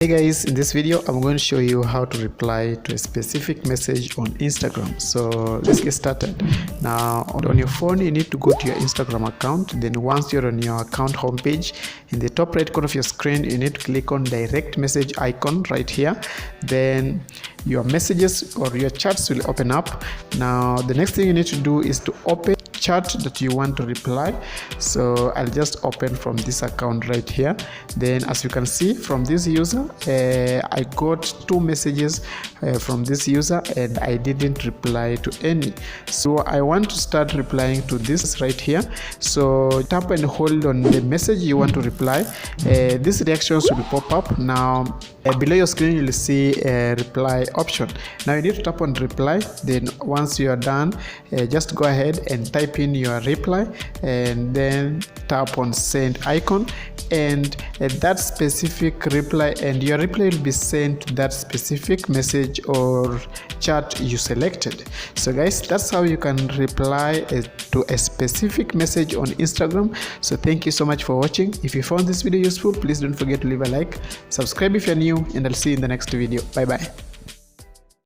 Hey guys, in this video I'm going to show you how to reply to a specific message on Instagram. So let's get started. Now on your phone you need to go to your Instagram account. Then once you're on your account homepage, in the top right corner of your screen you need to click on direct message icon right here. Then your messages or your chats will open up. Now the next thing you need to do is to open chat that you want to reply. So I'll just open from this account right here. Then as you can see from this user, I got 2 messages from this user and I didn't reply to any. So I want to start replying to this right here. So tap and hold on the message you want to reply. These reactions will pop up. Now below your screen you'll see a reply option. Now you need to tap on reply. Then once you are done, just go ahead and type in your reply and then tap on send icon, and that specific reply and your reply will be sent to that specific message or chat you selected. So guys, that's how you can reply to a specific message on Instagram. So thank you so much for watching. If you found this video useful, please don't forget to leave a like, subscribe if you're new, and I'll see you in the next video. Bye bye.